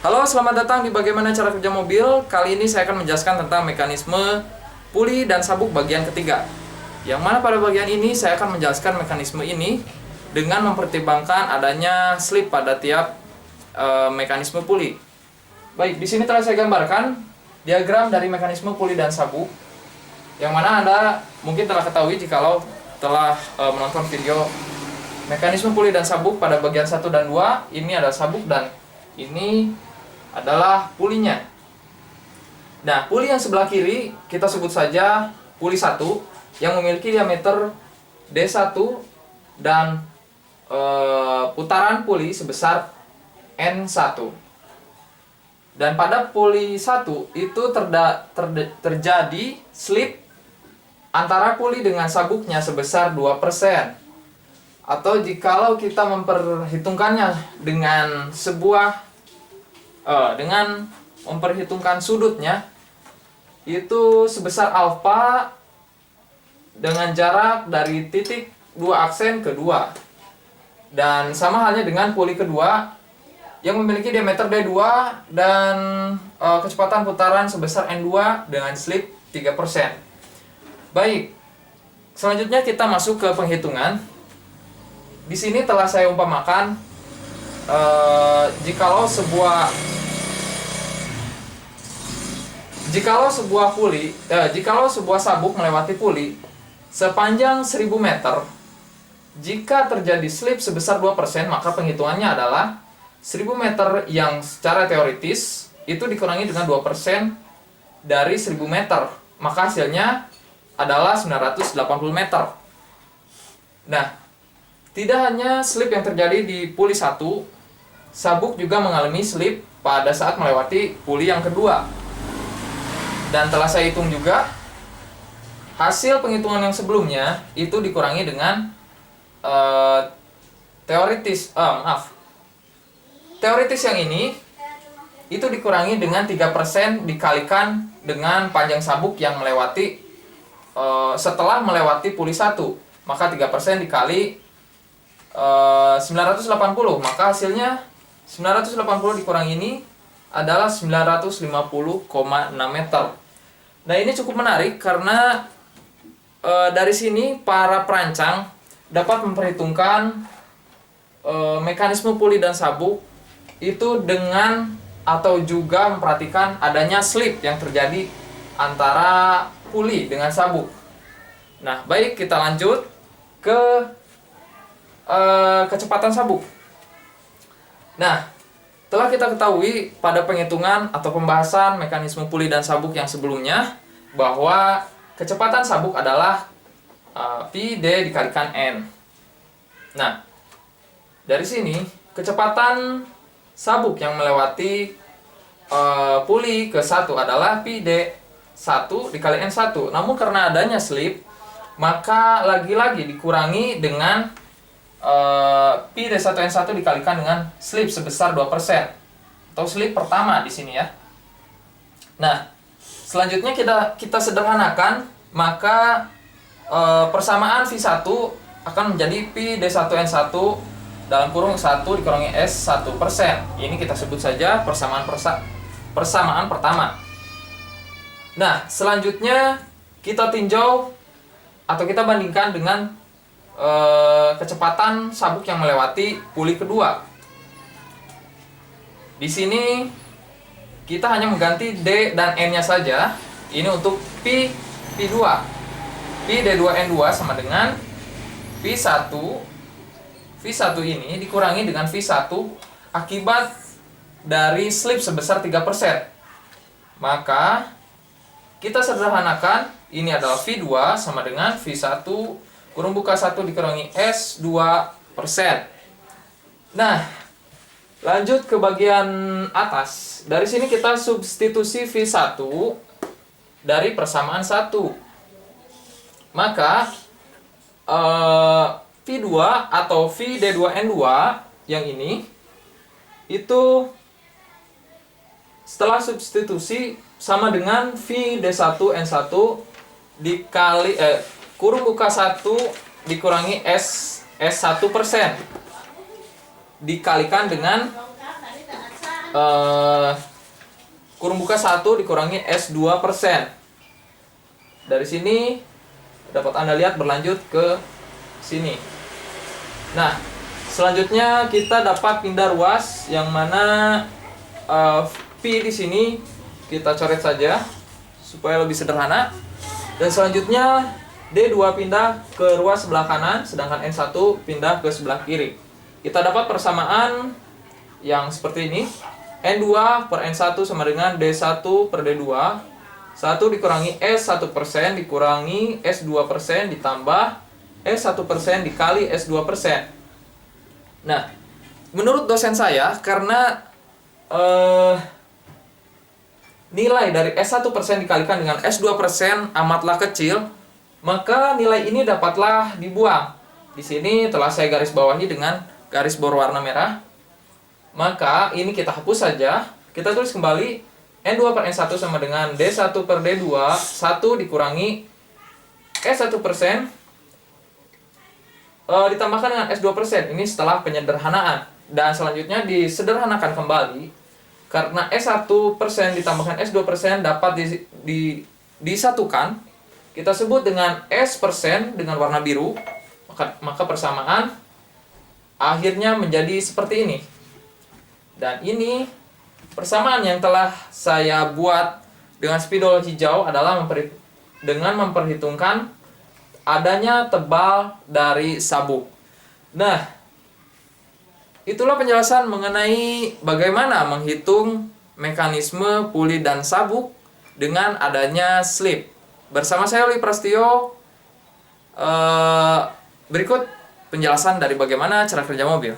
Halo, selamat datang di Bagaimana Cara Kerja Mobil. Kali ini saya akan menjelaskan tentang mekanisme puli dan sabuk bagian ketiga. Yang mana pada bagian ini saya akan menjelaskan mekanisme ini dengan mempertimbangkan adanya slip pada tiap mekanisme puli. Baik, di sini telah saya gambarkan diagram dari mekanisme puli dan sabuk. Yang mana Anda mungkin telah ketahui jikalau telah menonton video mekanisme puli dan sabuk pada bagian 1 dan 2. Ini adalah sabuk dan ini adalah pulinya. Nah, puli yang sebelah kiri kita sebut saja puli 1 yang memiliki diameter D1 dan putaran puli sebesar N1. Dan pada puli 1 itu terjadi slip antara puli dengan sabuknya sebesar 2%. Atau jikalau kita memperhitungkannya dengan dengan memperhitungkan sudutnya itu sebesar alfa dengan jarak dari titik 2 aksen ke 2. Dan sama halnya dengan puli kedua yang memiliki diameter D2 dan kecepatan putaran sebesar N2 dengan slip 3%. Baik, selanjutnya kita masuk ke penghitungan. Di sini telah saya umpamakan jikalau sebuah sabuk melewati puli sepanjang 1000 meter, jika terjadi slip sebesar 2%, maka penghitungannya adalah 1000 meter yang secara teoritis itu dikurangi dengan 2% dari 1000 meter, maka hasilnya adalah 980 meter. Nah, tidak hanya slip yang terjadi di puli 1, sabuk juga mengalami slip pada saat melewati puli yang kedua. Dan telah saya hitung juga, hasil penghitungan yang sebelumnya itu dikurangi dengan teoritis yang ini itu dikurangi dengan 3% dikalikan dengan panjang sabuk yang melewati setelah melewati puli 1. Maka 3% dikali 980, maka hasilnya 980 dikurangi ini adalah 950,6 meter. Nah, ini cukup menarik karena dari sini para perancang dapat memperhitungkan mekanisme puli dan sabuk itu dengan atau juga memperhatikan adanya slip yang terjadi antara puli dengan sabuk. Nah, baik, kita lanjut ke kecepatan sabuk. Nah, telah kita ketahui pada penghitungan atau pembahasan mekanisme puli dan sabuk yang sebelumnya bahwa kecepatan sabuk adalah Pi D dikalikan N. Nah, dari sini kecepatan sabuk yang melewati puli ke 1 adalah Pi D1 dikali N1. Namun karena adanya slip, maka lagi-lagi dikurangi dengan Pi D1N1 dikalikan dengan slip sebesar 2%, atau slip pertama di sini ya. Nah, selanjutnya kita sederhanakan, maka persamaan V1 akan menjadi Pi D1N1 dalam kurung 1 dikurangi S 1%. Ini kita sebut saja persamaan pertama. Nah, selanjutnya kita tinjau atau kita bandingkan dengan kecepatan sabuk yang melewati puli kedua. Di sini kita hanya mengganti D dan N-nya saja. Ini untuk P2. Pi D2N2 sama dengan V1 ini dikurangi dengan V1 akibat dari slip sebesar 3%. Maka kita sederhanakan, ini adalah V2 sama dengan V1 kurung buka 1 dikurangi S 2%. Nah, lanjut ke bagian atas. Dari sini kita substitusi V1 dari persamaan 1. Maka V2 atau V D2N2 yang ini itu setelah substitusi sama dengan V D1N1 dikali kurung buka 1 dikurangi S 1% dikalikan dengan kurung buka 1 dikurangi S 2%. Dari sini dapat Anda lihat berlanjut ke sini. Nah, selanjutnya kita dapat pindah ruas yang mana P di sini kita coret saja supaya lebih sederhana. Dan selanjutnya D2 pindah ke ruas sebelah kanan, sedangkan N1 pindah ke sebelah kiri. Kita dapat persamaan yang seperti ini. N2 per N1 sama dengan D1 per D2. 1 dikurangi S 1% dikurangi S 2% ditambah S 1% dikali S 2%. Nah, menurut dosen saya, karena nilai dari S 1% dikalikan dengan S 2% amatlah kecil, maka nilai ini dapatlah dibuang. Di sini telah saya garis bawahi dengan garis berwarna merah. Maka ini kita hapus saja. Kita tulis kembali N2 per N1 sama dengan D1 per D2. 1 dikurangi S 1% ditambahkan dengan S 2%. Ini setelah penyederhanaan. Dan selanjutnya disederhanakan kembali. Karena S 1% ditambahkan S 2% dapat disatukan. Kita sebut dengan S persen dengan warna biru. Maka persamaan akhirnya menjadi seperti ini. Dan ini persamaan yang telah saya buat dengan spidol hijau adalah dengan memperhitungkan adanya tebal dari sabuk. Nah, itulah penjelasan mengenai bagaimana menghitung mekanisme puli dan sabuk dengan adanya slip. Bersama saya Oli Prastio, berikut penjelasan dari bagaimana cara kerja mobil.